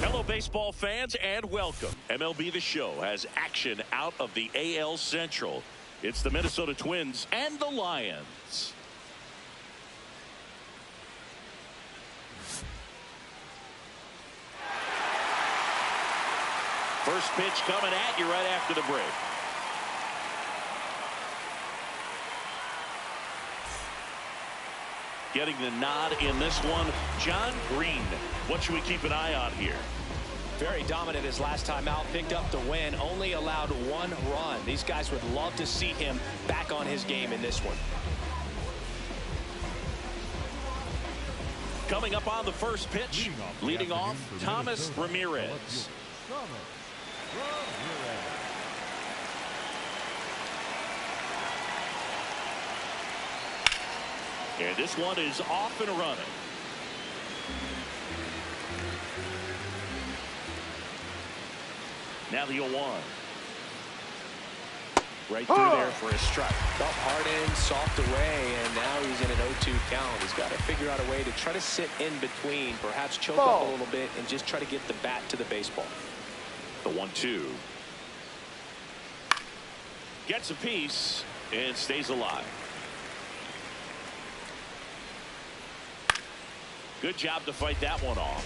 Hello, baseball fans, and welcome. MLB The Show has action out of the AL Central. It's the Minnesota Twins and the Lions. First pitch coming at you right after the break. Getting the nod in this one, John Green. What should we keep an eye on here? Very dominant his last time out, picked up the win, only allowed one run. These guys would love to see him back on his game in this one. Coming up on the first pitch, leading off, Thomas Ramirez. And this one is off and running. Now the 0-1. Right through there for a strike. Up hard in, soft away, and now he's in an 0-2 count. He's got to figure out a way to try to sit in between, perhaps choke up a little bit, and just try to get the bat to the baseball. The 1-2. Gets a piece and stays alive. Good job to fight that one off.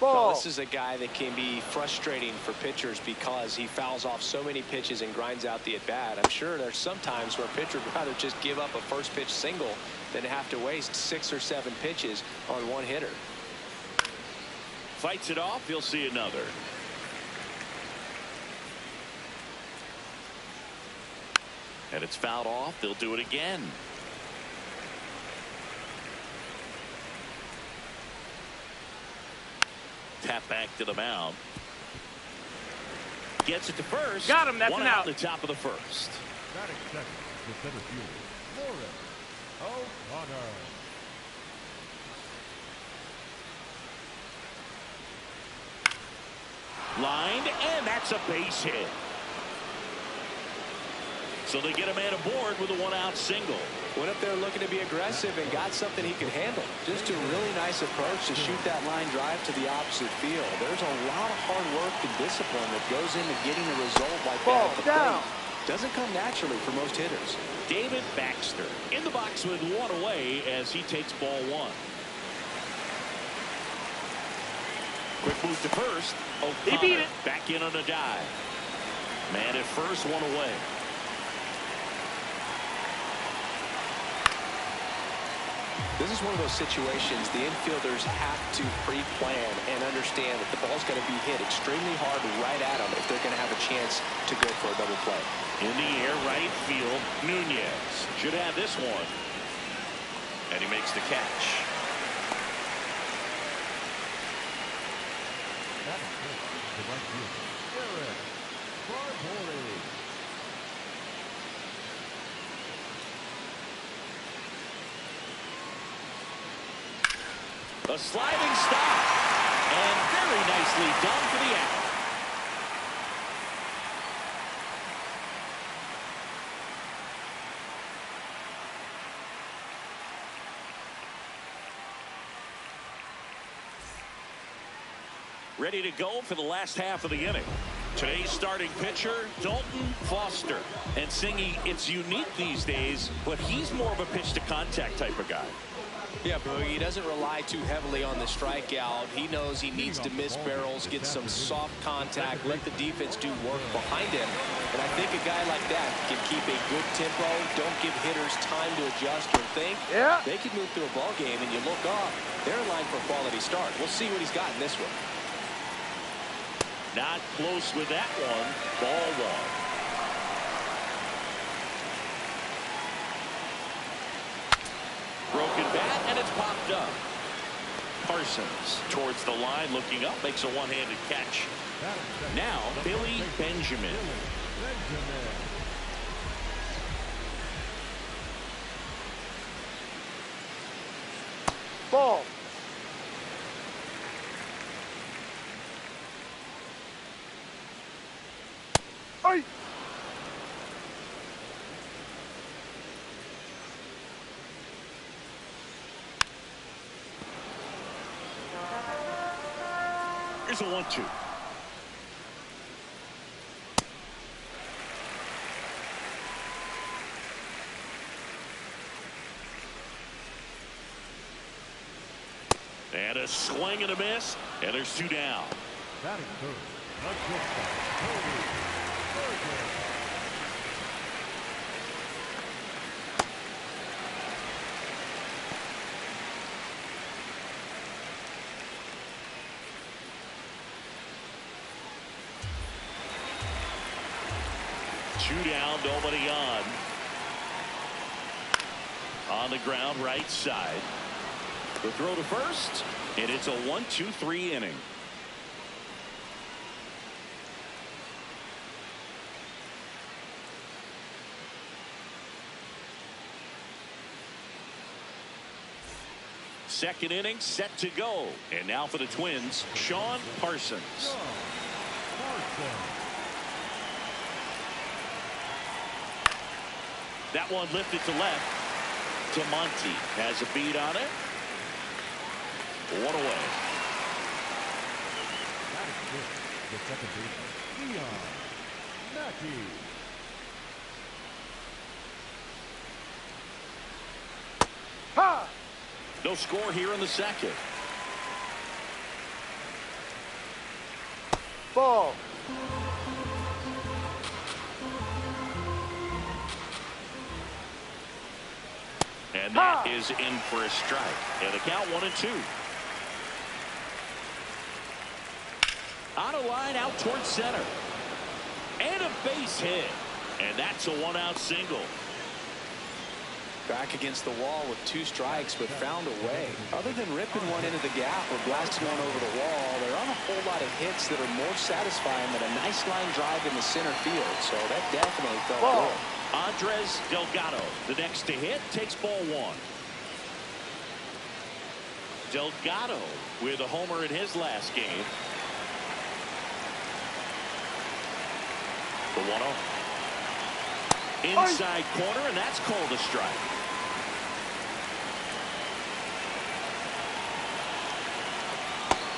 Well, this is a guy that can be frustrating for pitchers because he fouls off so many pitches and grinds out the at-bat. I'm sure there's some times where a pitcher would rather just give up a first pitch single than have to waste 6 or 7 pitches on one hitter. Fights it off. You'll see another. And it's fouled off. They'll do it again. Tap back to the mound. Gets it to first. Got him. That's one an out out. at the top of the first. Batting second, the center fielder, Lauren O'Connor. Lined, and that's a base hit. So they get a man aboard with a 1-out single. Went up there looking to be aggressive and got something he could handle. Just a really nice approach to shoot that line drive to the opposite field. There's a lot of hard work and discipline that goes into getting a result like that at the plate. Doesn't come naturally for most hitters. David Baxter in the box with one away as he takes ball 1. Quick move to first. He beat it. Back in on a dive. Man at first, one away. This is one of those situations the infielders have to pre-plan and understand that the ball's going to be hit extremely hard right at them if they're going to have a chance to go for a double play. In the air, right field, Nunez should have this one. And he makes the catch. Batting fifth, the right fielder, Eric Barbori. A sliding stop. And very nicely done for the out. Ready to go for the last half of the inning. Today's starting pitcher, Dalton Foster. And Singy, it's unique these days, but he's more of a pitch-to-contact type of guy. Yeah, Boogie, he doesn't rely too heavily on the strikeout. He knows he needs to miss barrels, get some soft contact, let the defense do work behind him. And I think a guy like that can keep a good tempo, don't give hitters time to adjust or think. Yeah. They can move through a ball game, and you look up, they're in line for a quality start. We'll see what he's got in this one. Not close with that one. Ball 1. Broken bat, and it's popped up. Parsons towards the line, looking up, makes a one-handed catch. Now, Billy Benjamin. Oi! Here's a 1-2. And a swing and a miss, and there's 2 down. Batting third, the shortstop, Cody Berger. 2 down, nobody on. On the ground, right side. The throw to first, and it's a 1-2-3 inning. Second inning set to go. And now for the Twins, Sean Parsons. That one lifted to left. Monty has a beat on it. 1 away. That is good. The second baseman, Leon Mackey. Ha! No score here in the second. Ball. And that is in for a strike. And the count 1-2. On a line out towards center. And a base hit. And that's a 1-out single. Back against the wall with 2 strikes, but found a way. Other than ripping one into the gap or blasting one over the wall, there aren't a whole lot of hits that are more satisfying than a nice line drive in the center field. So that definitely felt good. Andres Delgado, the next to hit, takes ball 1. Delgado with a homer in his last game. The 1-0. Inside corner, and that's called a strike.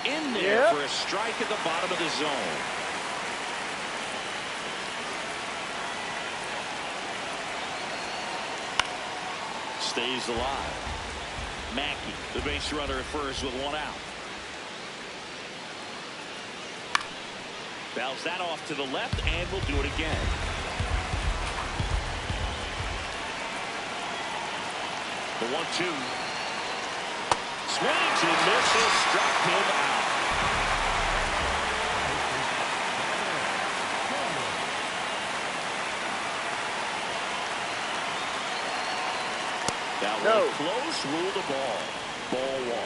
In there for a strike at the bottom of the zone. Stays alive. Mackey, the base runner at first with 1 out. Fouls that off to the left, and will do it again. The 1-2. Swings and misses, struck him out. That one close, ruled a ball. Ball 1.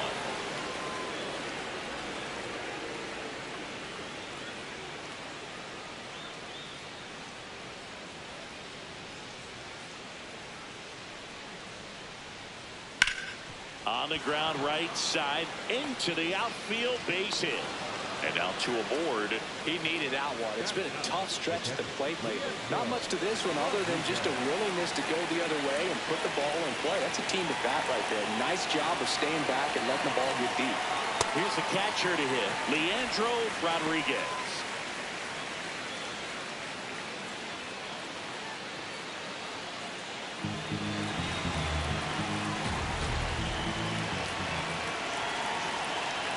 On the ground right side into the outfield, base hit. And now 2 aboard. He needed that one. It's been a tough stretch at the plate lately. Not much to this one other than just a willingness to go the other way and put the ball in play. That's a team at bat right there. Nice job of staying back and letting the ball get deep. Here's the catcher to hit, Leandro Rodriguez.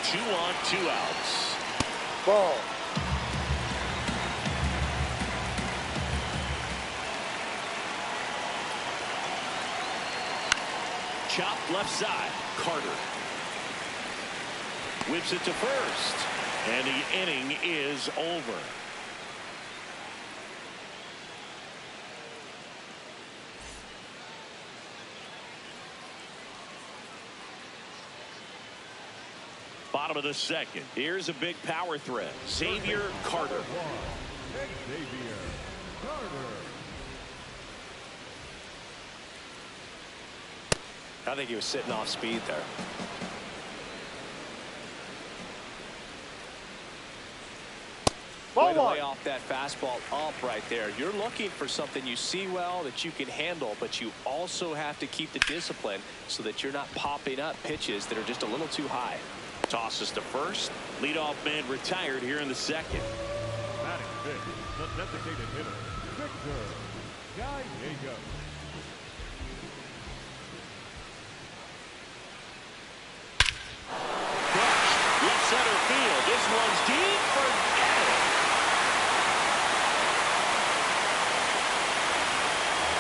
Two on, 2 outs. Ball. Chopped left side. Carter whips it to first, and the inning is over. Bottom of the second. Here's a big power threat. Xavier Carter. Xavier Carter. I think he was sitting off speed there. Ball Way to one. lay off that fastball up right there. You're looking for something you see well that you can handle, but you also have to keep the discipline so that you're not popping up pitches that are just a little too high. Tosses to first. Leadoff man retired here in the second. Batting fifth, the designated hitter, Victor Gallego. Left center field. This one's deep. Forget it.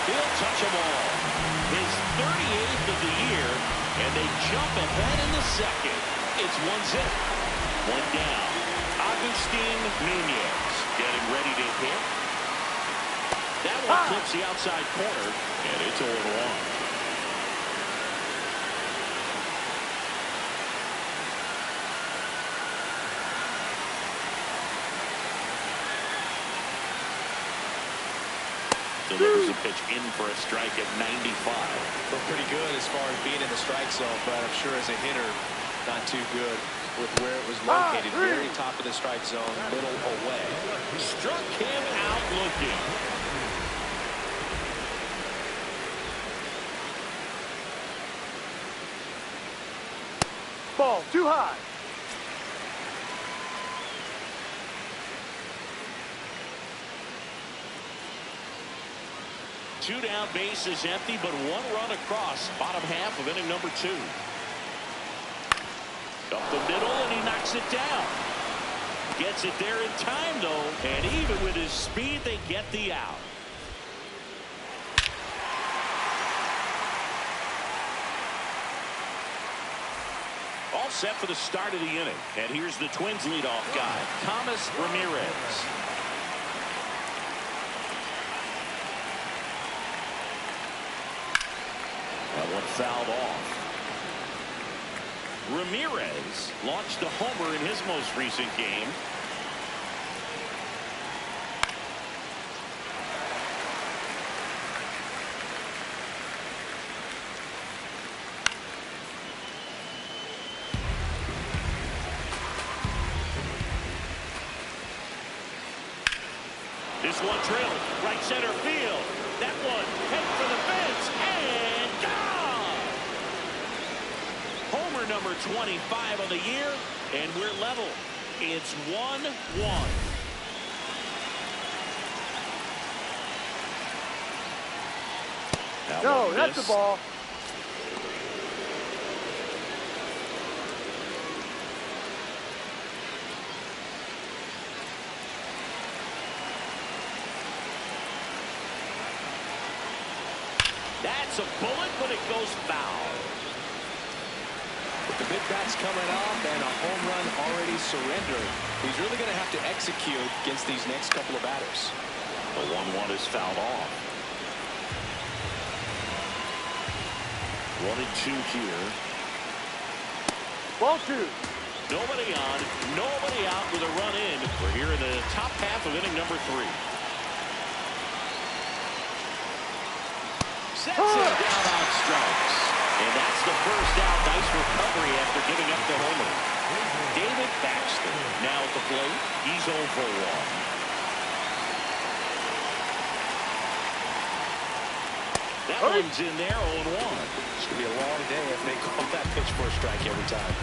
He'll touch them all. His 38th of the year, and they jump ahead in the second. It's 1-0. One down. Agustin Nunez getting ready to hit. That one clips the outside corner, and it's 0-1. Delivers a pitch in for a strike at 95. But pretty good as far as being in the strike zone, but I'm sure as a hitter, not too good with where it was located. Very top of the strike zone, middle away. Struck him out looking. Ball too high. Two down, bases empty, but one run across. Bottom half of inning number 2. Up the middle, and he knocks it down. Gets it there in time, though, and even with his speed, they get the out. All set for the start of the inning, and here's the Twins leadoff guy, Thomas Ramirez. That one fouled off. Ramirez launched a homer in his most recent game. This one drilled right center field. That one headed for the fence and gone. Homer number 25 on the year, and we're level. It's 1-1. No, that's the ball. That's a bullet, but it goes foul. With the big bats coming up and a home run already surrendered, he's really going to have to execute against these next couple of batters. The 1-1 is fouled off. 1-2 here. Ball 2. Nobody on, nobody out with a run in. We're here in the top half of inning number 3. Sets him down on strikes. And that's the first out. Nice recovery after giving up the homer. David Baxter now at the plate. He's 0 for 1. That one's in there, 0-1. It's going to be a long day if they call that pitch for a strike every time.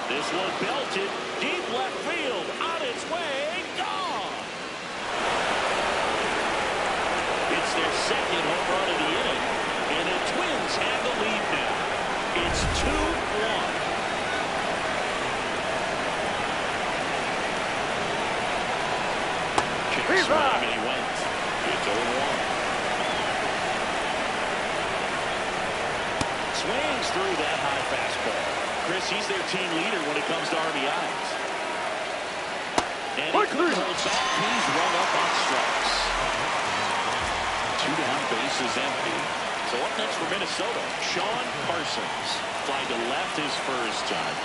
This one belted deep left field, on its way, gone. It's their second home run of the inning, and the Twins have the lead now. It's 2-1. Kick swing, and he went. It's 0-1. Swings through that high fastball. Chris, he's their team leader when it comes to RBIs. And he holds back. He's run up on strikes. 2 down, bases empty. So up next for Minnesota, Sean Parsons. Flying to left his first time.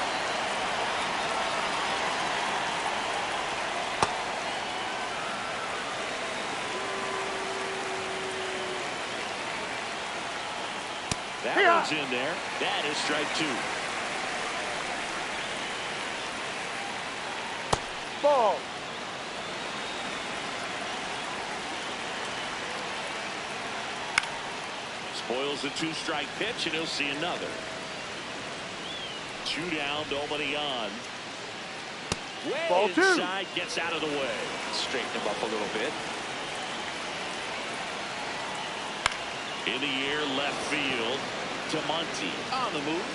That one's in there. That is strike 2. Boyle's a 2-strike pitch, and he'll see another. 2 down, nobody on. Way Ball 2. inside, gets out of the way. Straighten him up a little bit. In the air, left field to Monty on the move.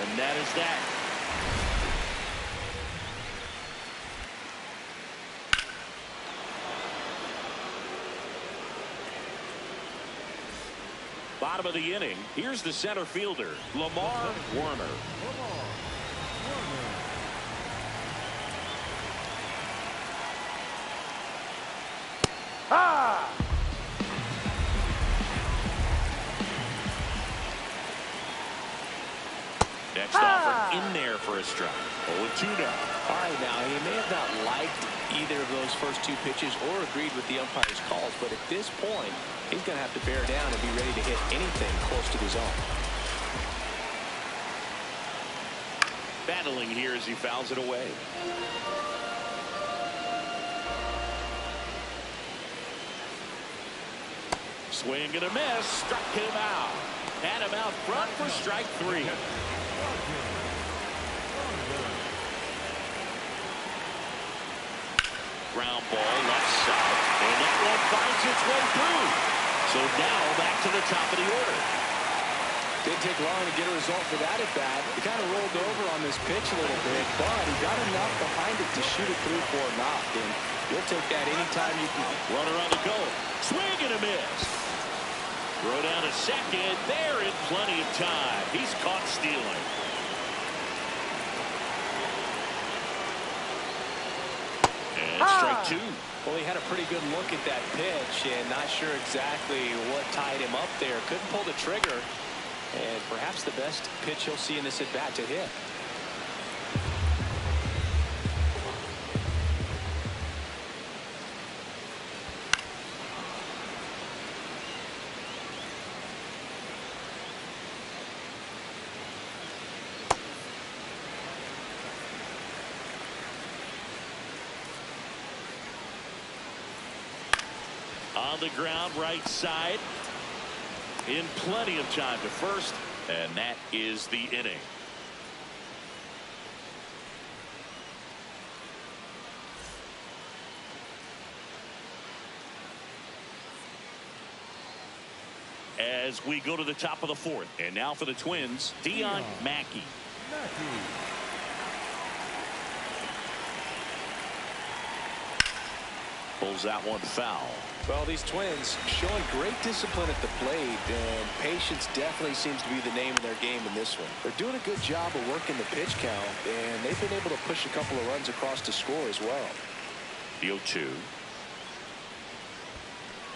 And that is that. Bottom of the inning. Here's the center fielder, Lamar Warner. Ha! Next offer in there for a strike. 0-2 now. All right, now, he may have not liked either of those first 2 pitches or agreed with the umpire's calls, but at this point, he's going to have to bear down and be ready to hit anything close to the zone. Battling here as he fouls it away. Swing and a miss. Struck him out. Had him out front for strike 3. Ground ball left side. And that one finds its way through. So now back to the top of the order. Didn't take long to get a result for that at bat. He kind of rolled over on this pitch a little bit, but he got enough behind it to shoot it through for a knock. And you'll take that anytime you can. Runner on the go. Swing and a miss. Throw down to second. There in plenty of time. He's caught stealing. And strike 2. Well, he had a pretty good look at that pitch and not sure exactly what tied him up there. Couldn't pull the trigger. And perhaps the best pitch he'll see in this at bat to hit. On the ground, right side. In plenty of time to first, and that is the inning. As we go to the top of the 4th, and now for the Twins, Dion Mackey. Pulls that one foul. Well, these Twins showing great discipline at the plate, and patience definitely seems to be the name of their game in this one. They're doing a good job of working the pitch count, and they've been able to push a couple of runs across to score as well. The 0-2.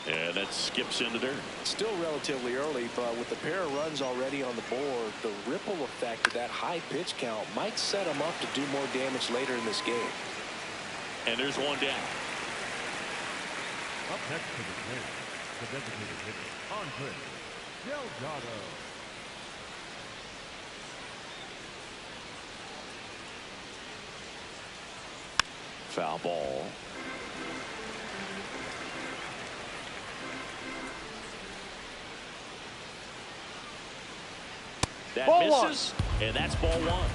And that skips into dirt. Still relatively early, but with the pair of runs already on the board, the ripple effect of that high pitch count might set them up to do more damage later in this game. And there's one down. Up next to the Twins, the designated hitter, Andre Delgado. Foul ball. That Ball misses, and that's ball 1.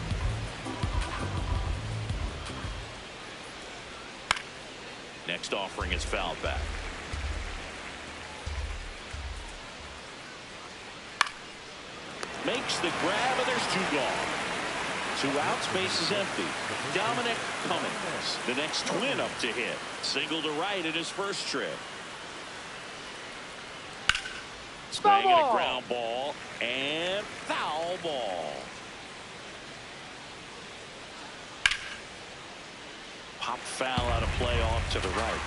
Next offering is fouled back. Makes the grab, and there's 2 gone. 2 outs, base is empty. Dominic Cummings, the next Twin up to hit. Single to right at his first trip. Swing and a ground ball, and foul ball. Pop foul out of play off to the right.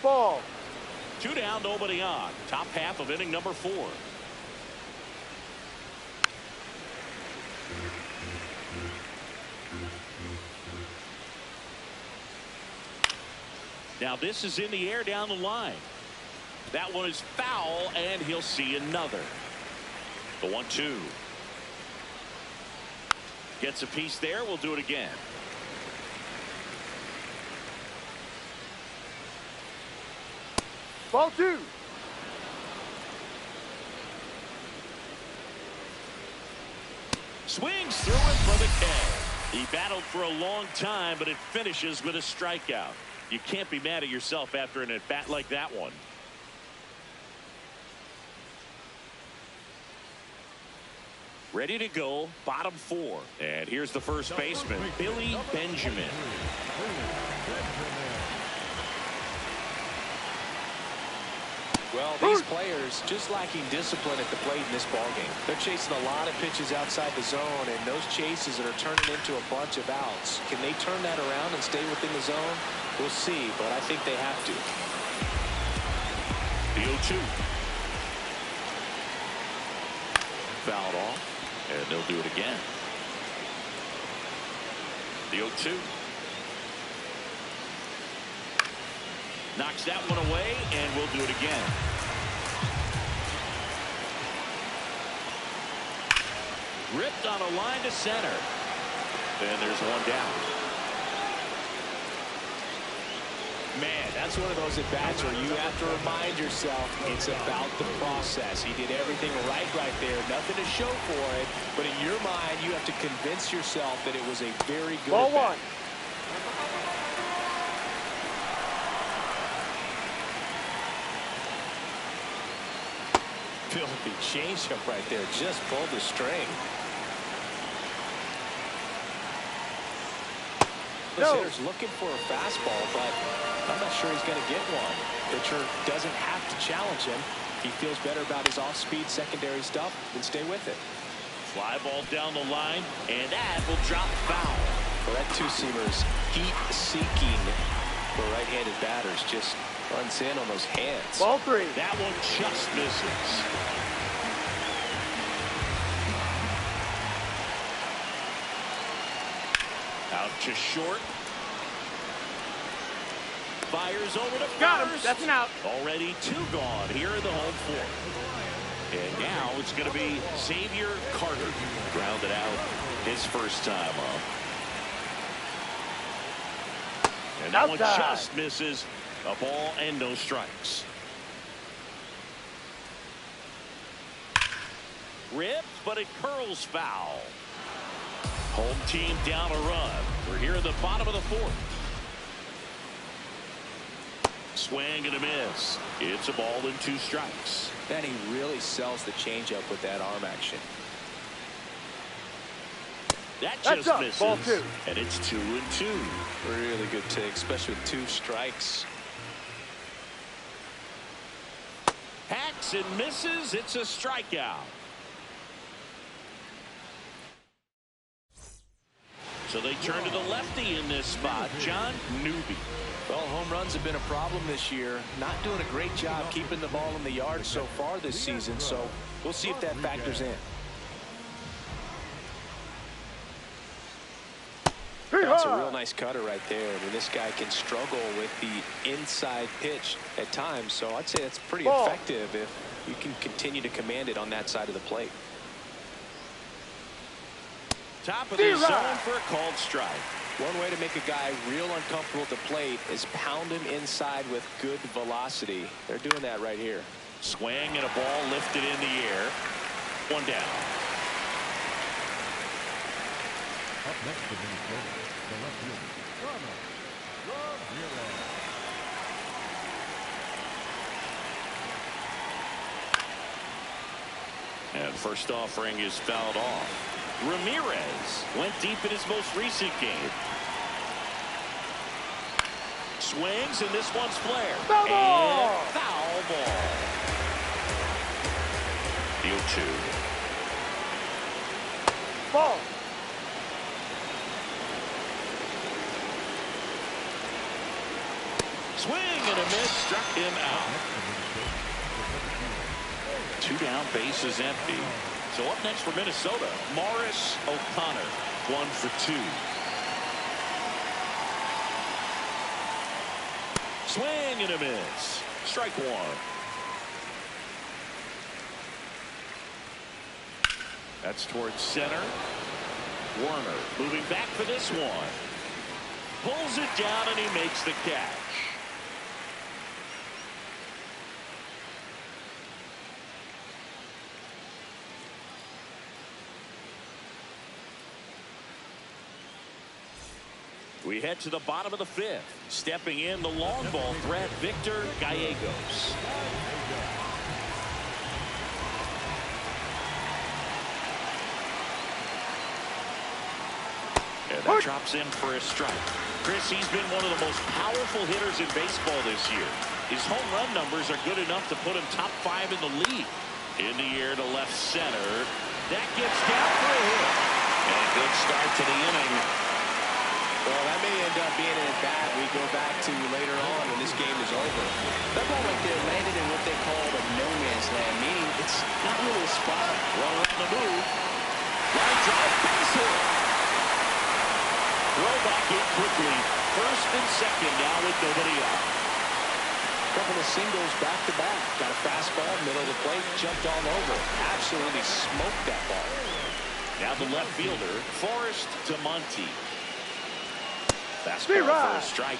Ball. 2 down, nobody on. Top half of inning number 4. Now this is in the air down the line. That one is foul, and he'll see another. The 1-2. Gets a piece there. We'll do it again. Ball 2. Swings through it for the K. He battled for a long time, but it finishes with a strikeout. You can't be mad at yourself after an at-bat like that one. Ready to go, bottom 4. And here's the first baseman, Billy Benjamin. Well, these players just lacking discipline at the plate in this ballgame. They're chasing a lot of pitches outside the zone, and those chases that are turning into a bunch of outs. Can they turn that around and stay within the zone? We'll see, but I think they have to. The 0-2. Fouled off, and they'll do it again. The 0-2. Knocks that one away, and we'll do it again. Ripped on a line to center. And there's one down. Man, that's one of those at-bats where you have to remind yourself it's about the process. He did everything right there. Nothing to show for it. But in your mind, you have to convince yourself that it was a very good Ball at-bat. 1. Filthy changeup right there. Just pulled the string. This hitter's looking for a fastball, but I'm not sure he's going to get one. Pitcher doesn't have to challenge him. He feels better about his off-speed secondary stuff, then stay with it. Fly ball down the line, and that will drop foul. Well, that two-seamer's heat-seeking for right-handed batters. Just runs in on those hands. Ball 3. That one just misses. Out to short. Fires over to first. Got him. That's an out. Already 2 gone here in the home 4th. And now it's going to be Xavier Carter. Grounded out his first time up. And that one just misses. A ball and no strikes. Ripped, but it curls foul. Home team down a run. We're here in the bottom of the 4th. Swing and a miss. It's a ball and 2 strikes. And he really sells the changeup with that arm action. That just misses. Ball 2. And it's 2-2. Really good take, especially with 2 strikes. Hacks and misses. It's a strikeout. So they turn to the lefty in this spot, John Newby. Well, home runs have been a problem this year. Not doing a great job keeping the ball in the yard so far this season, so we'll see if that factors in. That's a real nice cutter right there. I mean, this guy can struggle with the inside pitch at times, so I'd say that's pretty effective if you can continue to command it on that side of the plate. Top of the zone for a called strike. One way to make a guy real uncomfortable at the plate is pound him inside with good velocity. They're doing that right here. Swing and a ball lifted in the air. One down. Up next to Minnesota, the left fielder, Ramirez. And first offering is fouled off. Ramirez went deep in his most recent game. Swings, and this one's flared. Foul ball! And foul ball. The 0-2. Ball. Swing and a miss, struck him out. 2 down, bases empty. So up next for Minnesota, Morris O'Connor, 1 for 2. Swing and a miss. Strike 1. That's towards center. Warner moving back for this one. Pulls it down and he makes the catch. We head to the bottom of the 5th. Stepping in the long ball threat, Victor Gallegos. And that drops in for a strike. Chris, he's been one of the most powerful hitters in baseball this year. His home run numbers are good enough to put him top 5 in the league. In the air to left center. That gets down for a hit. And a good start to the inning. Well, that may end up being an at-bat we go back to later on when this game is over. That ball right there landed in what they call a no-man's land, meaning it's not really a spot. Runner on the move. Line drive, base hit. Throw back in quickly. First and second now with nobody out. Couple of singles back-to-back. Got a fastball, middle of the plate, jumped all over. Absolutely smoked that ball. Now the left fielder, Forrest DeMonte. Fastball for a strike.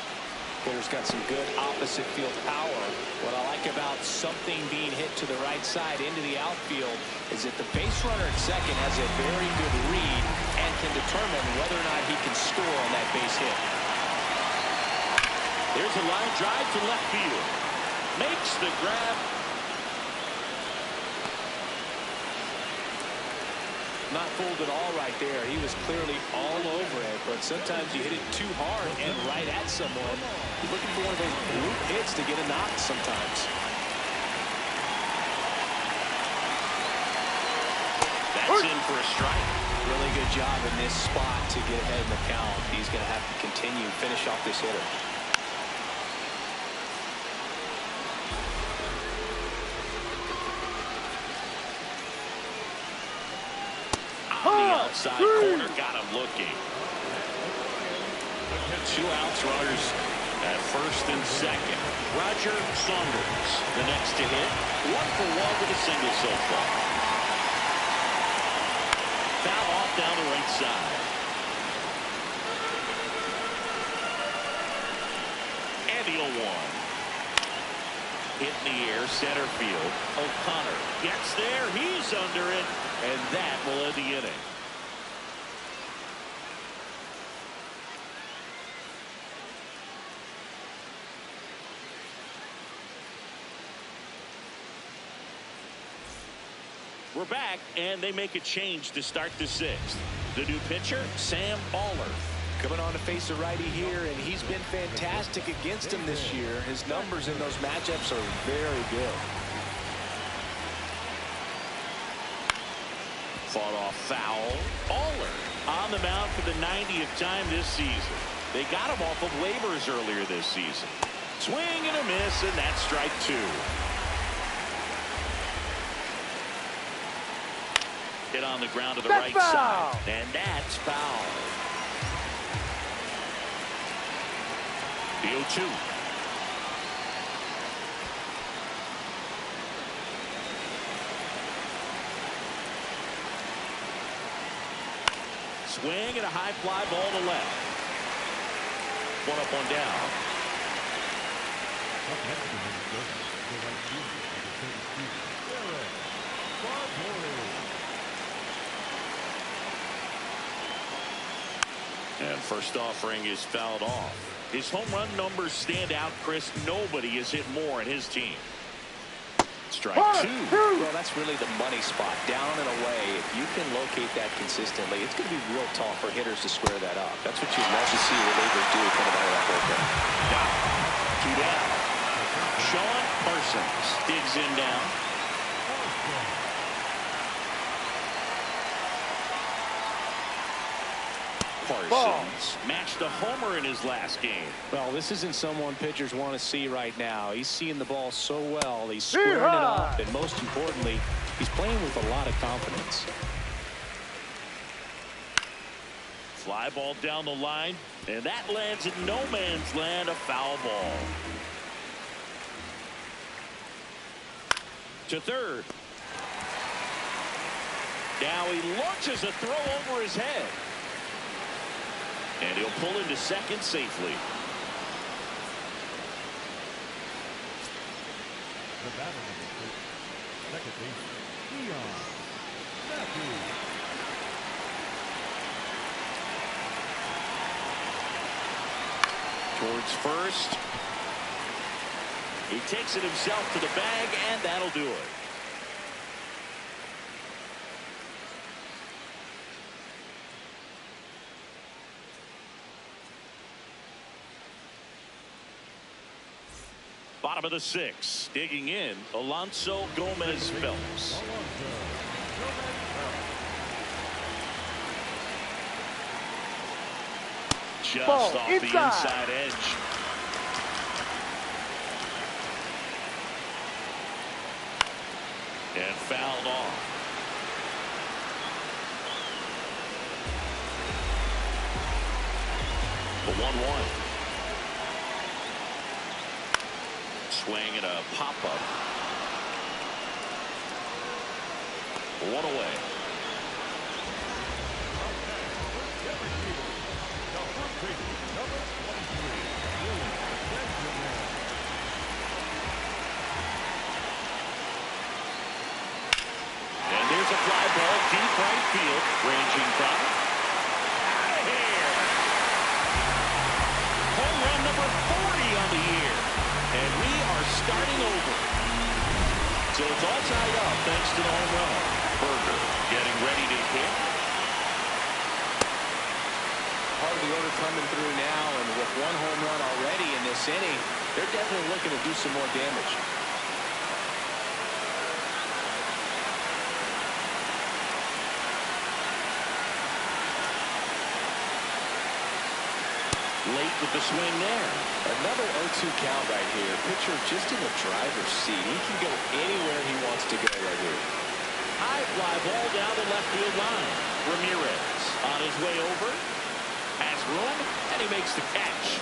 Hitter's got some good opposite field power. What I like about something being hit to the right side into the outfield is that the base runner at second has a very good read and can determine whether or not he can score on that base hit. There's a line drive to left field. Makes the grab. Not fooled at all right there. He was clearly all over it, but sometimes you hit it too hard and right at someone. You're looking for one of those group hits to get a knock sometimes. That's in for a strike. Really good job in this spot to get ahead in the count. He's going to have to continue, finish off this hitter. Outside corner, got him looking. 2 outs, runners at first and second. Roger Saunders, the next to hit. 1 for 1 with a single so far. Foul off down the right side. And the 0-1. Hit in the air, center field. O'Connor gets there. He's under it. And that will end the inning. We're back, and they make a change to start the 6th. The new pitcher, Sam Baller. Coming on to face a righty here, and he's been fantastic against him this year. His numbers in those matchups are very good. Fought off foul. Baller on the mound for the 90th time this season. They got him off of waivers earlier this season. Swing and a miss, and that's strike 2. Hit on the ground to the right side. And that's foul. The 0-2. Swing and a high fly ball to left. 1 up, 1 down. And first offering is fouled off. His home run numbers stand out, Chris. Nobody has hit more in his team. Strike 2. Well, that's really the money spot. Down and away. If you can locate that consistently, it's going to be real tough for hitters to square that up. That's what you'd love to see relievers do coming out of that bullpen. Down. 2 down. Sean Parsons digs in down. Parsons matched a homer in his last game. Well, this isn't someone pitchers want to see right now. He's seeing the ball so well. He's squaring it up, and most importantly, he's playing with a lot of confidence. Fly ball down the line, and that lands in no man's land, a foul ball. To third. Now he launches a throw over his head. And he'll pull into second safely. The batter second base, Leon Matthews. Towards first. He takes it himself to the bag, and that'll do it. Bottom of the 6th, digging in, Alonso Gomez Phelps. Just Ball off inside. the inside edge. And fouled off. The 1-1. Swing and a pop-up. One away. And there's a fly ball deep right field, ranging from out of here. Home run number 40 on the year. And we are starting over. So it's all tied up thanks to the home run. Berger getting ready to hit. Part of the order coming through now, and with one home run already in this inning, they're definitely looking to do some more damage. Late with the swing there. Another 0-2 count right here. Pitcher just in the driver's seat. He can go anywhere he wants to go right here. High fly ball down the left field line. Ramirez on his way over. Has room, and he makes the catch.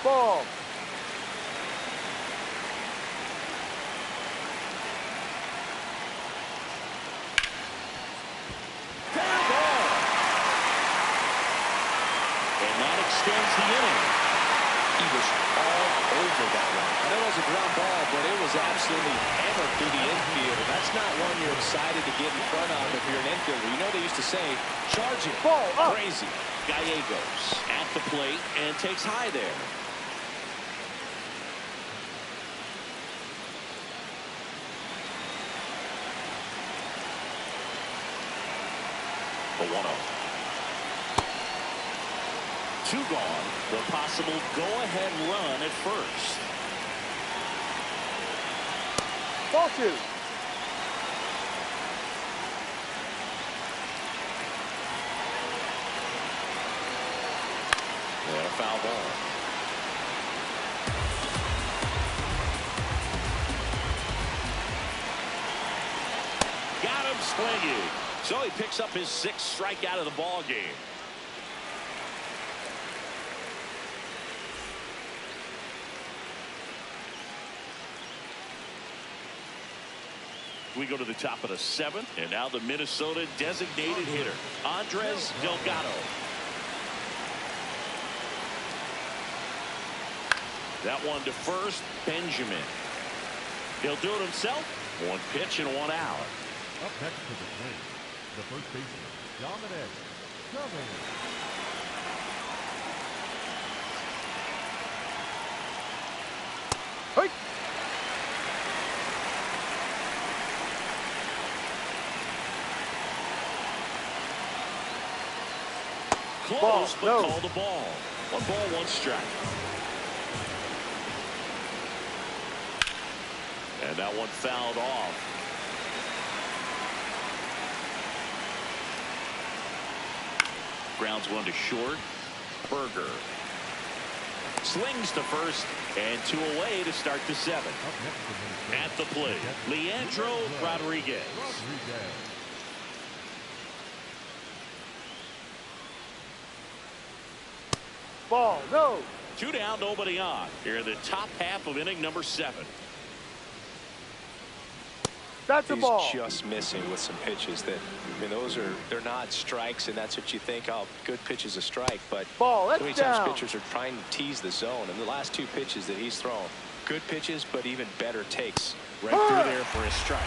Ball. Extends the inning. He was all over that one. I know it was a ground ball, but it was absolutely hammered through the infield. And that's not one you're excited to get in front of if you're an infielder. You know they used to say, charge it. Ball up. Crazy. Gallegos at the plate and takes high there. The 1-0. 2 gone. The possible go-ahead run at first. Ball 2. And a foul ball. Got him swinging. So he picks up his 6th strikeout of the ball game. We go to the top of the 7th, and now the Minnesota designated hitter, Andres Delgado. That one to first, Benjamin. He'll do it himself. 1 pitch and 1 out. Up next to the plate, the first baseman, Dominic Cummings. Hey. Close, but no. call the ball. 1 ball, 1 strike. And that one fouled off. Grounds 1 to short. Berger slings to first, and 2 away to start the 7th. At the plate, Leandro Rodriguez. Ball, no. 2 down, nobody on. Here in the top half of inning number 7. That's a He's ball. just missing with some pitches that, I mean, they're not strikes, and that's what you think, oh, good pitch is a strike. But Ball, so that's many down. times pitchers are trying to tease the zone, and the last 2 pitches that he's thrown, Good pitches, but even better takes. Right through there for a strike.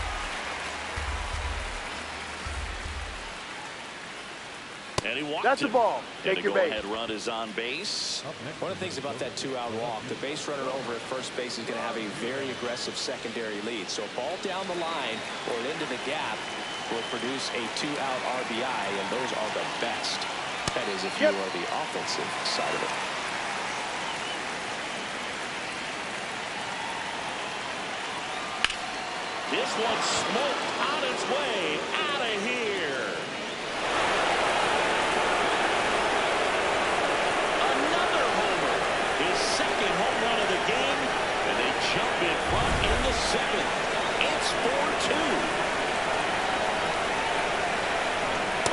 And he walked That's the him. ball. And Take the your base. go-ahead run is on base. One of the things about that two-out walk, the base runner over at first base is going to have a very aggressive secondary lead. So a ball down the line or into the gap will produce a two-out RBI, and those are the best. That is, if you are the offensive side of it. This one smoked on its way out of here. Another homer. His second home run of the game, and they jump in front in the second. It's 4-2.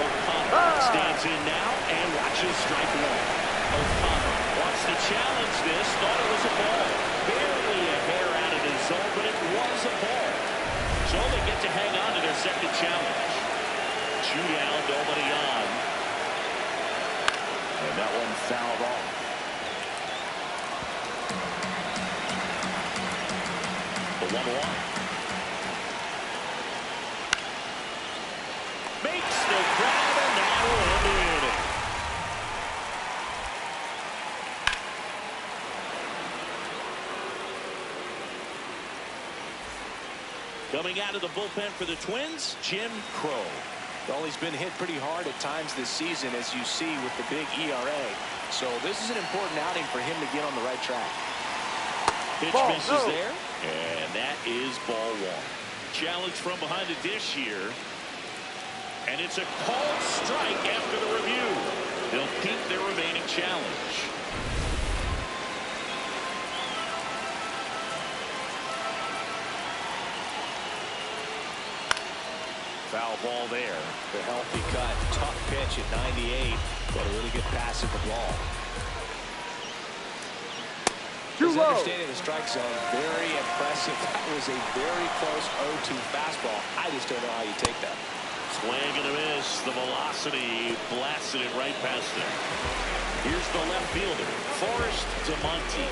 O'Connor stands in now and watches strike one. O'Connor wants to challenge this. Thought it was a ball. Barely a hair out of his zone, but it was a ball. So they get to hang on to their second challenge. 2 down, nobody on. And that one fouled off. The 1-1. Makes the grab, and that will end the inning. Coming out of the bullpen for the Twins, Jim Crow. Well, he's been hit pretty hard at times this season, as you see with the big ERA. So this is an important outing for him to get on the right track. Pitch Ball, misses no. there, and that is ball one. Challenge from behind the dish here. And it's a called strike after the review. They'll keep their remaining challenge. Foul ball there. The healthy cut, tough pitch at 98, but a really good pass at the ball. Too His low. understanding of the strike zone, very impressive. That was a very close 0-2 fastball. I just don't know how you take that. Swing and a miss. The velocity blasted it right past him. Here's the left fielder, Forrest DeMonte.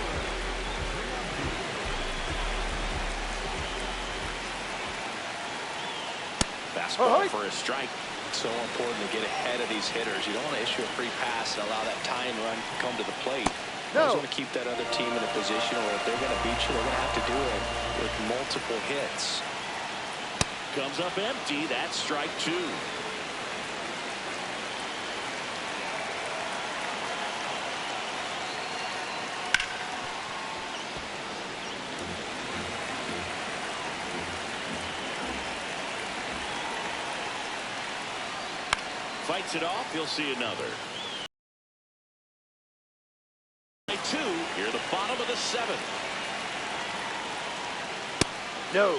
Fastball for a strike. So important to get ahead of these hitters. You don't want to issue a free pass and allow that tying run to come to the plate. You always want to keep that other team in a position where if they're going to beat you, they're going to have to do it with multiple hits. Comes up empty. That's strike two. Fights it off. You'll see another. Two here at the bottom of the seventh. No.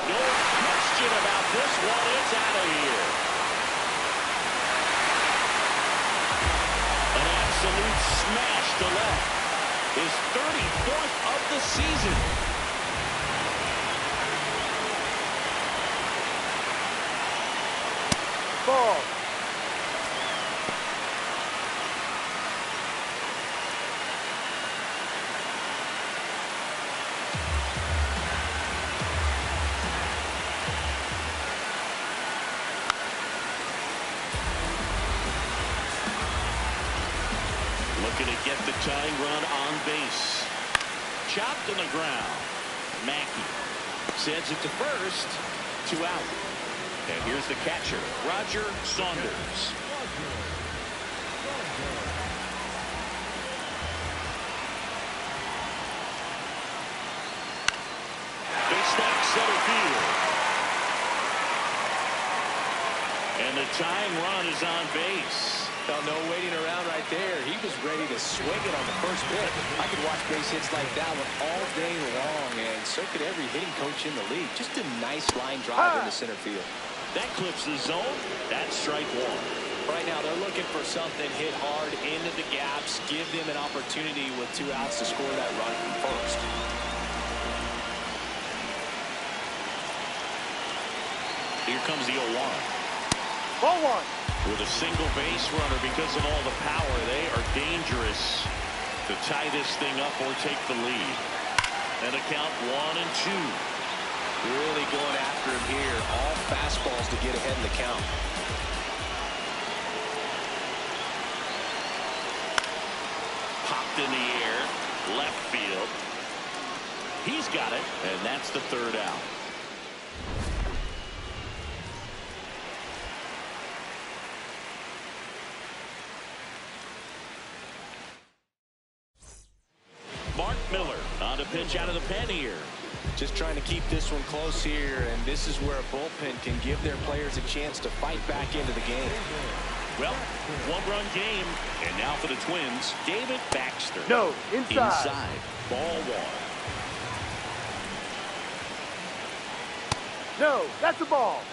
No question about this one. It's out of here. An absolute smash to left. His 34th of the season. Ball. Looking to get the tying run on base. Chopped on the ground. Mackey sends it to first. 2 out. And here's the catcher, Roger Saunders. They stack center field. And the tying run is on base. Well, no waiting around right there. He was ready to swing it on the first pitch. I could watch base hits like that one all day long, and so could every hitting coach in the league. Just a nice line drive into center field. That clips the zone. That's strike one. Right now, they're looking for something hit hard into the gaps, give them an opportunity with 2 outs to score that run from first. Here comes the 0-1. Ball one. with a single base runner because of all the power. They are dangerous to tie this thing up or take the lead. And a count 1-2. Really going after him here. All fastballs to get ahead in the count. Popped in the air, left field. He's got it, and that's the third out. Mark Miller on a pitch out of the pen here. Just trying to keep this one close here, and this is where a bullpen can give their players a chance to fight back into the game. Well, one-run game, and now for the Twins, David Baxter. No, inside. Inside, ball one. No, that's a ball.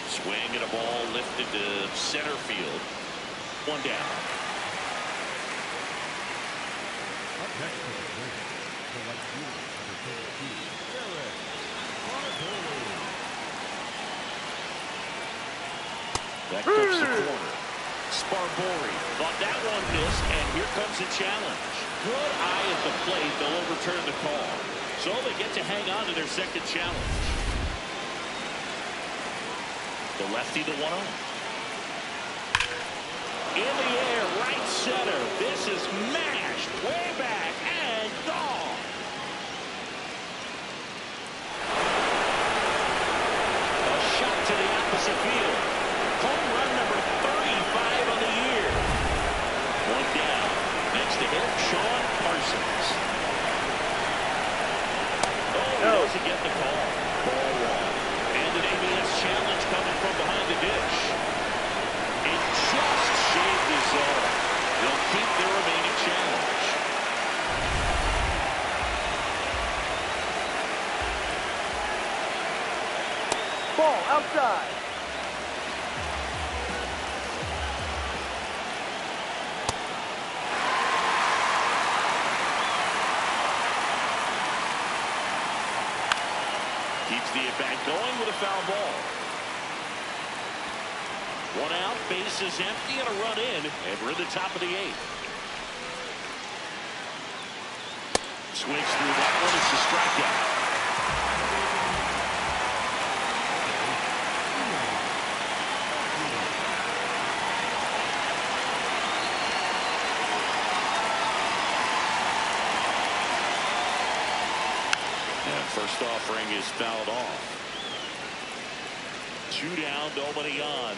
Swing and a ball lifted to center field. One down. Up next to the plate, the left fielder, number 32, Eric Spargoli. That cuts the corner. Spargoli thought that one missed, and here comes the challenge. Good eye at the plate. They'll overturn the call. So they get to hang on to their second challenge. The lefty, the 1-0. In the air, right center. This is mashed way back and gone. A shot to the opposite field. Home run number 35 on the year. One down. Next to him, Sean Parsons. Oh, he doesn't get the call. Ball one. And an ABS challenge coming from behind the dish. It just shaved his zone. They'll keep their remaining challenge. Ball outside. Keeps the at-bat going with a foul ball. One out, base is empty, and a run in, and we're in the top of the 8th. Swings through that one. It's a strikeout. And first offering is fouled off. 2 down, nobody on.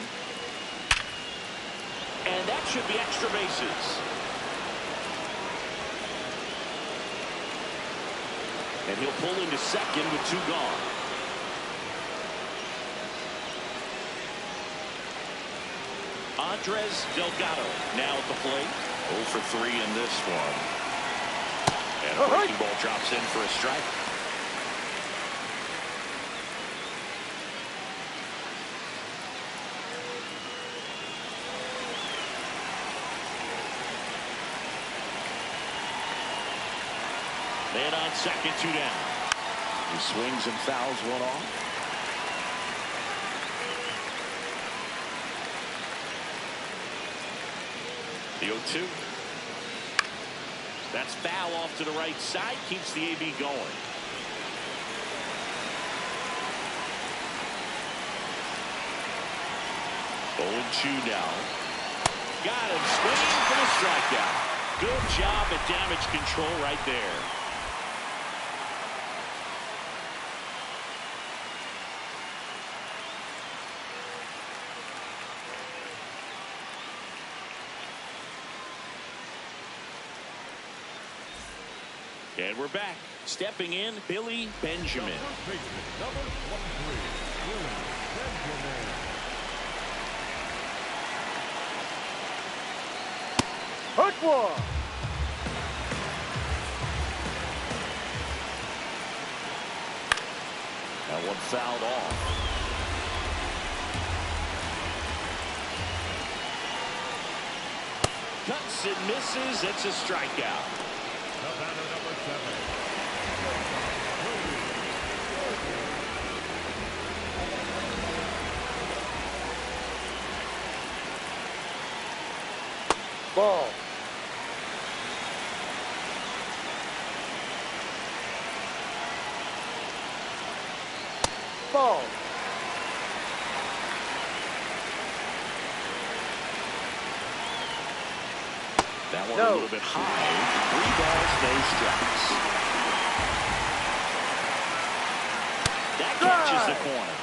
And that should be extra bases. And he'll pull into second with 2 gone. Andres Delgado now at the plate. 0 for 3 in this one. And a breaking ball drops in for a strike. Man on second, 2 down. He swings and fouls one off. The 0-2. That's foul off to the right side. Keeps the AB going. Oh, 2 now. Got him swinging for the strikeout. Good job at damage control right there. And we're back. Stepping in, Billy Benjamin. Number 23, Billy Benjamin. Hook one. That one fouled off. Cuts and misses. It's a strikeout. The batter, number 7. Ball. Ball. That one a little bit high. 3 balls, no strikes. That catches the corner.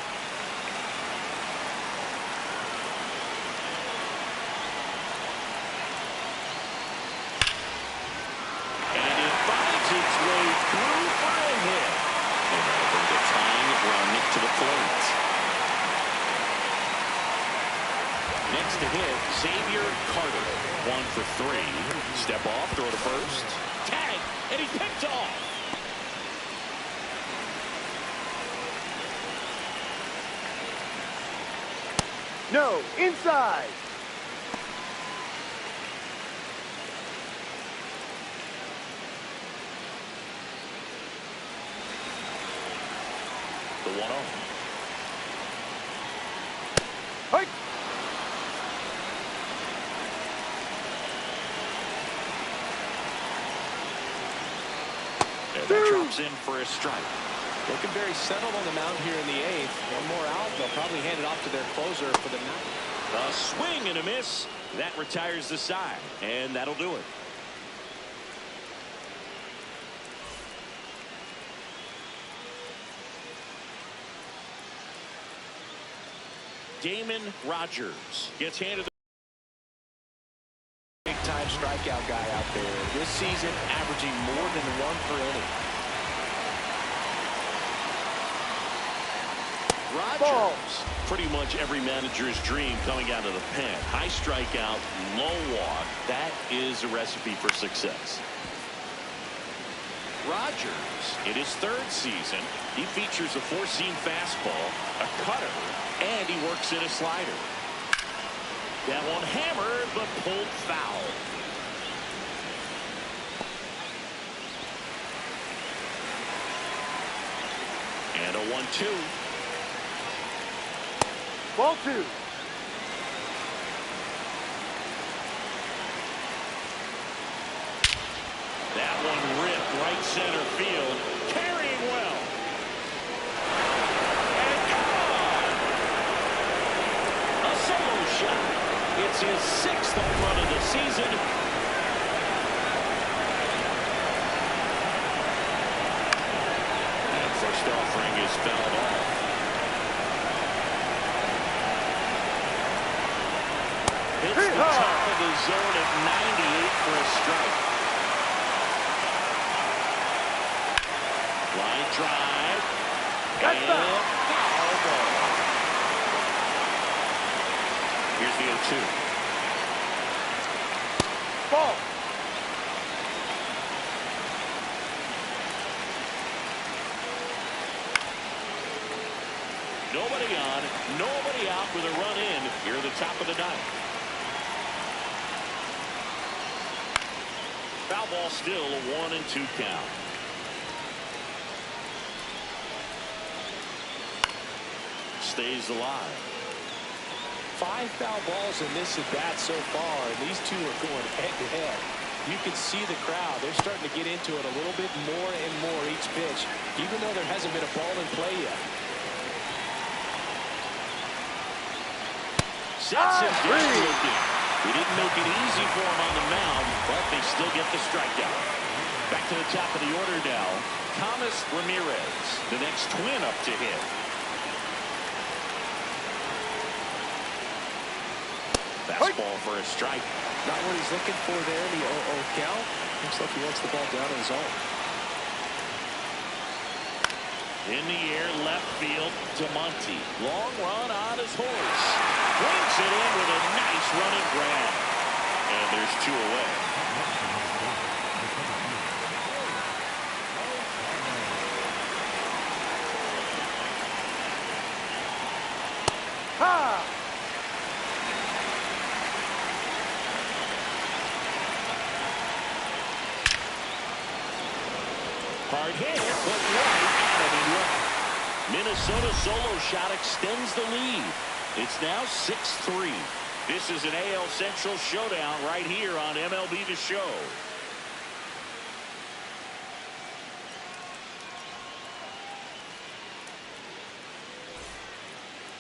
And it finds its way through for a hit. And that'll bring the tying run to the plate. Next to hit, Xavier Carter. 1 for 3. Step off, throw to first. Tag, and he's picked off. No, inside. The 1-0. Hike. And that drops in for a strike. Looking very settled on the mound here in the 8th. One more out. They'll probably hand it off to their closer for the 9th. A swing and a miss. That retires the side. And that'll do it. Damon Rogers gets handed the Big-time strikeout guy out there. This season averaging more than 1 per inning. Rogers. Ball. Pretty much every manager's dream coming out of the pen. High strikeout, low walk. That is a recipe for success. Rogers, in his 3rd season, he features a 4-seam fastball, a cutter, and he works in a slider. That one hammered, but pulled foul. And a 1-2. Ball 2. That one ripped right center field, carrying well. And gone! A solo shot. It's his 6th home run of the season. And first offering is fouled off. Hits the top of the zone at 98 for a strike. Line drive. That's And foul. foul ball. Here's the 0-2. Ball. Nobody on, nobody out with a run in here at the top of the 9th. Foul ball still a 1-2 count. Stays alive. 5 foul balls in this at bat so far, and these two are going head to head. You can see the crowd. They're starting to get into it a little bit more and more each pitch, even though there hasn't been a ball in play yet. Sets him down looking. He didn't make it easy for him on the mound, but they still get the strikeout. Back to the top of the order now. Thomas Ramirez, the next twin up to hit. Fastball for a strike. Not what he's looking for there in the 0-0 count. Looks like he wants the ball down in his own. In the air, left field to Monty. Long run on his horse. Brings it in with a nice running grab. And there's 2 away. Ha! Hard hit, but right at him in left. Minnesota solo shot extends the lead. It's now 6-3. This is an AL Central showdown right here on MLB The Show.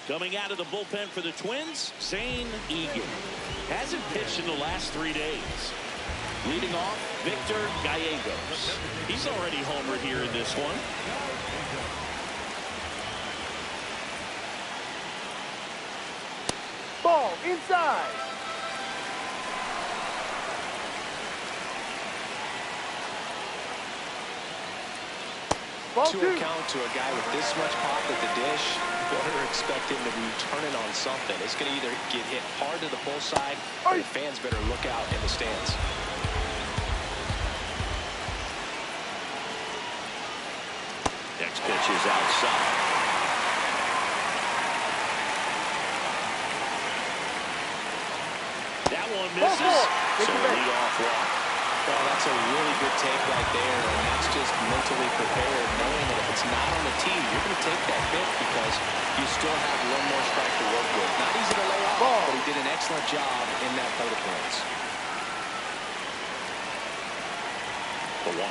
Coming out of the bullpen for the Twins, Zane Egan. Hasn't pitched in the last 3 days. Leading off, Victor Gallegos. He's already homered here in this one. Ball inside. Ball To 2. account to a guy with this much pop at the dish, better expect him to be turning on something. It's going to either get hit hard to the pull side, or the fans better look out in the stands. Next pitch is outside. That one misses. So leadoff walk. Well, that's a really good take right there, and that's just mentally prepared, knowing that if it's not on the tee, you're going to take that pitch because you still have one more strike to work with. Not easy to lay off, but he did an excellent job in that plate appearance. The 1-0.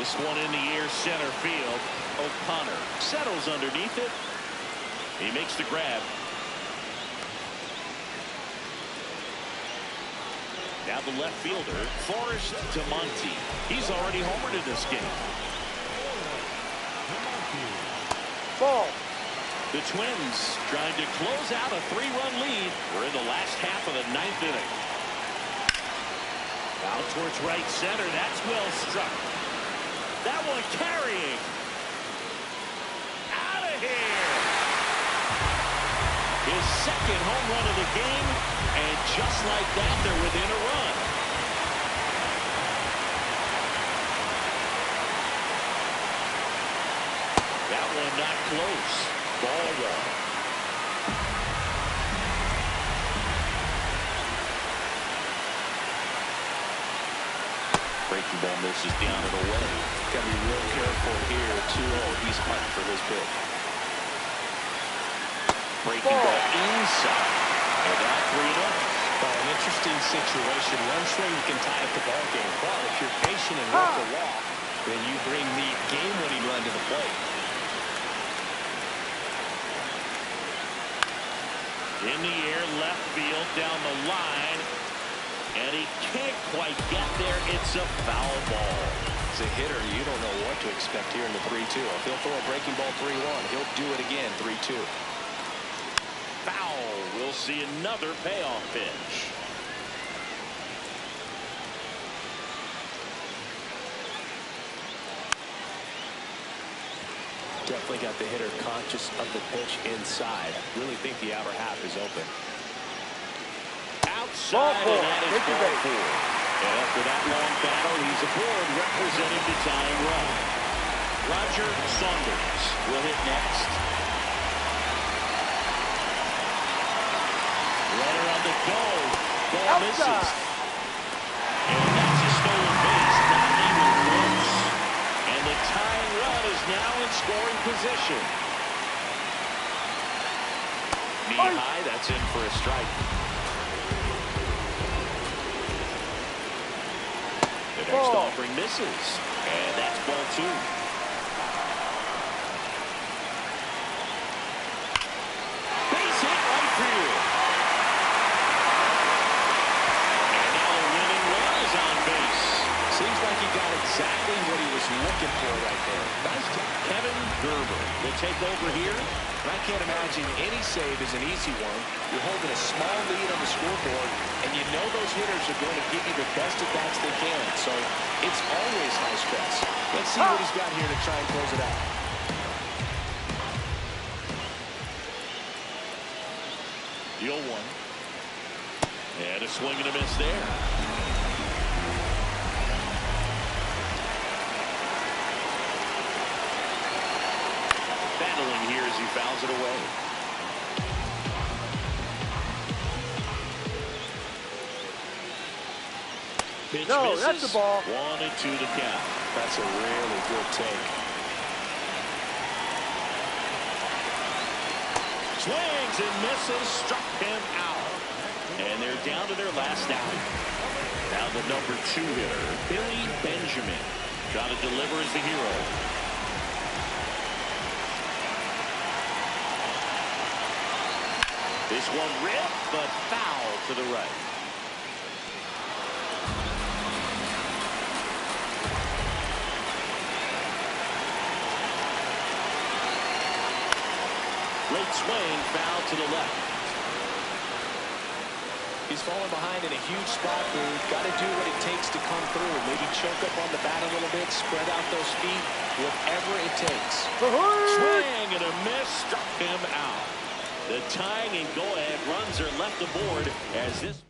This one in the air, center field. O'Connor settles underneath it. He makes the grab. Now the left fielder, Forrest Tamonte. He's already homered in this game. Ball. The Twins trying to close out a 3-run lead. We're in the last half of the 9th inning. Out towards right center. That's well struck. That one carrying. Out of here. His second home run of the game. And just like that, they're within a run. That one not close. Ball 1. Breaking ball misses down and away. Got to be real careful here. 2-0. He's hunting for his pitch. Breaking ball inside. And now 3-0. Well, an interesting situation. One swing can tie up the ball game. But if you're patient and work the walk, then you bring the game-winning run to the plate. In the air, left field, down the line. And he can't quite get there. It's a foul ball. As a hitter, you don't know what to expect here in the 3-2. If he'll throw a breaking ball 3-1, he'll do it again 3-2. Foul. We'll see another payoff pitch. Definitely got the hitter conscious of the pitch inside. Really think the outer half is open. Outside, and that is ball 4. And after that long battle, he's aboard representing the tying run. Roger Saunders will hit next. Runner on the go. Ball misses. And that's a stolen base. Not even close. And the tying run is now in scoring position. Knee high. That's in for a strike. The next offering misses. And that's ball 2. Base hit right field. Seems like he got exactly what he was looking for right there. Nice job. Kevin Gerber will take over here. And I can't imagine any save is an easy one. You're holding a small lead on the scoreboard, and you know those hitters are going to give you the best at-bats they can. So it's always high stress. Let's see what he's got here to try and close it out. The 0-1. And a swing and a miss there. Battling here as he fouls it away. Pitch misses. That's the ball. 1-2 to count. That's a really good take. Swings and misses, struck him out. And they're down to their last out. Now the number 2 hitter, Billy Benjamin. Trying to deliver as the hero. This one ripped, but foul to the right. Late swing, foul to the left. He's falling behind in a huge spot, Booth. Got to do what it takes to come through. Maybe choke up on the bat a little bit, spread out those feet, whatever it takes. Swing and a miss, struck him out. The tying and go-ahead runs are left aboard as this.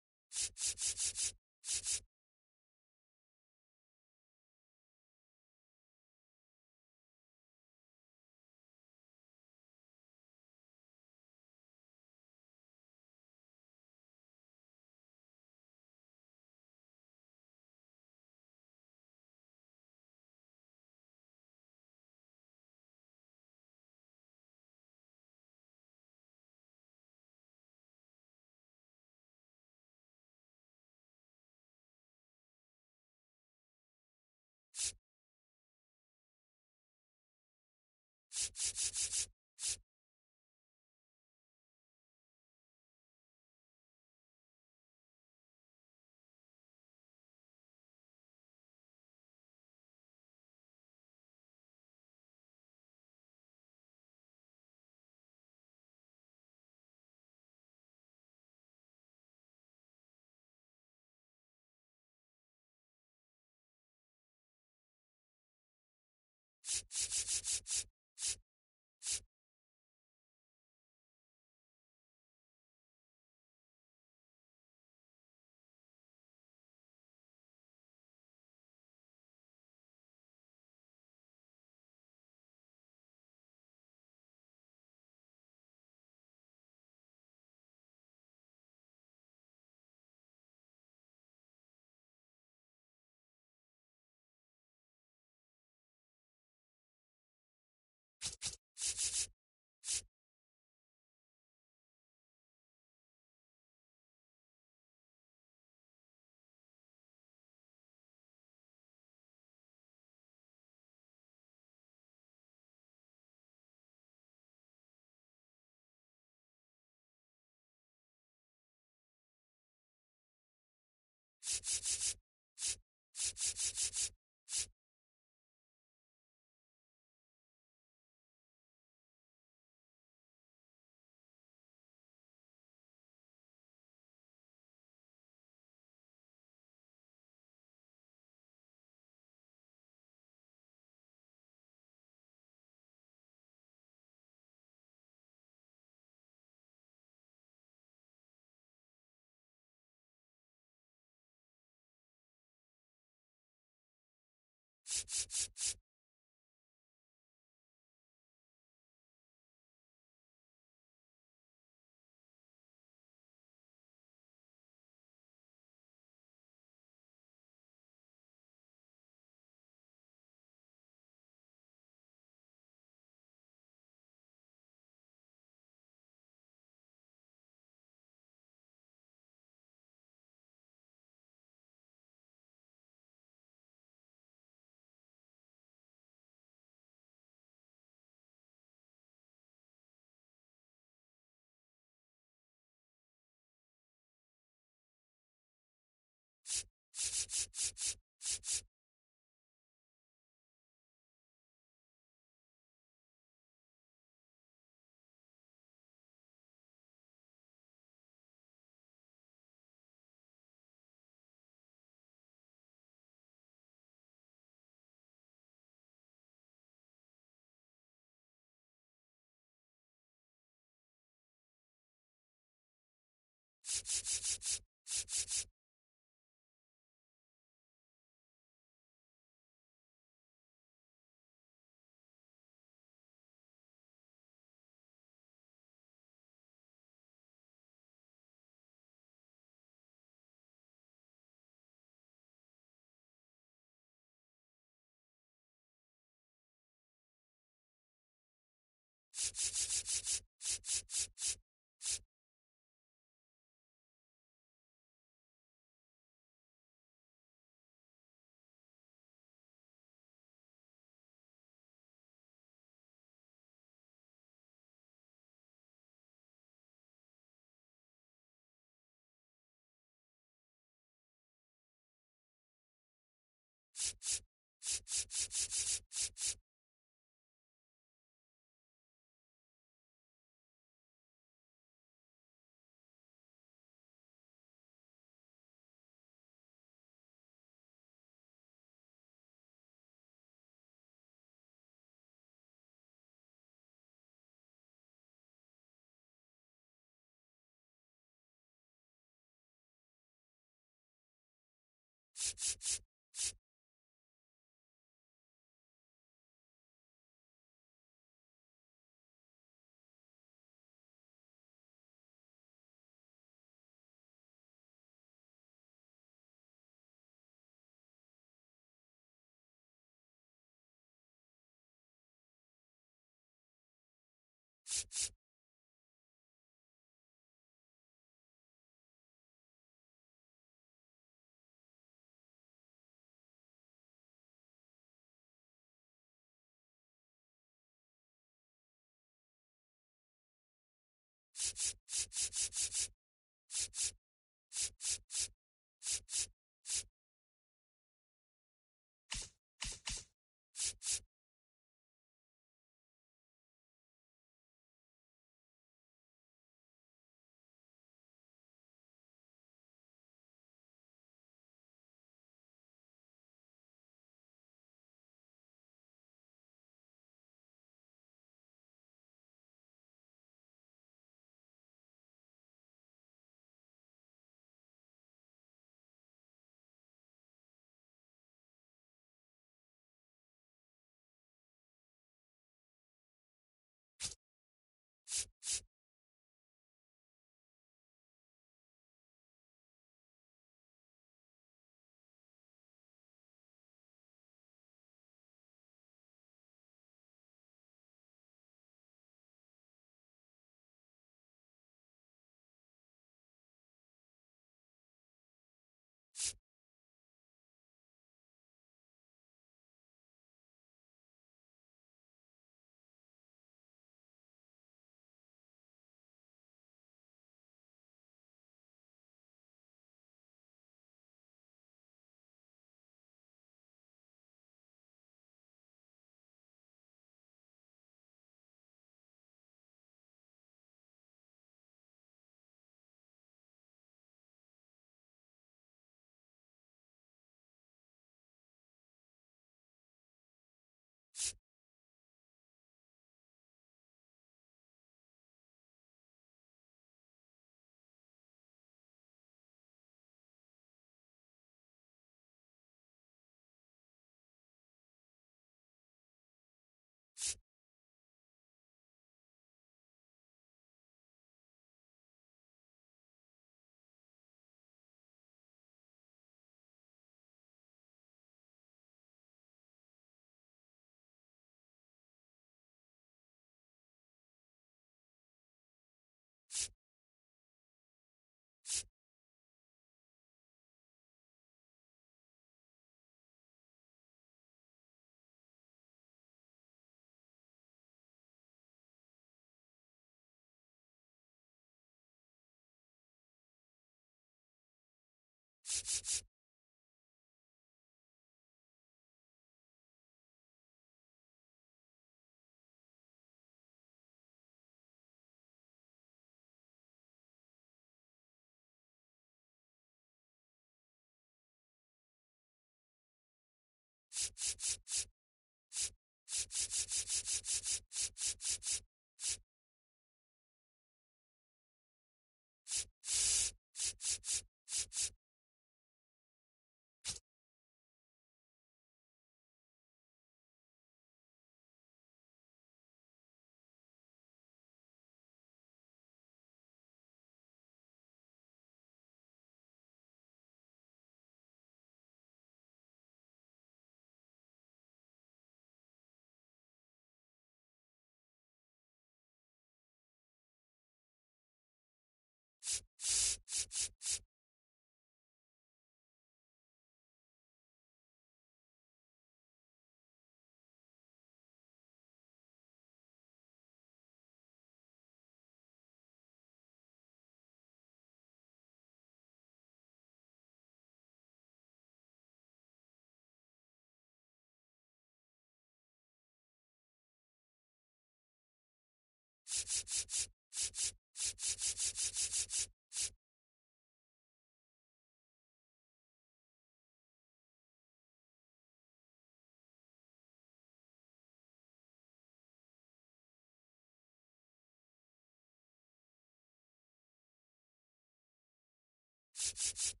You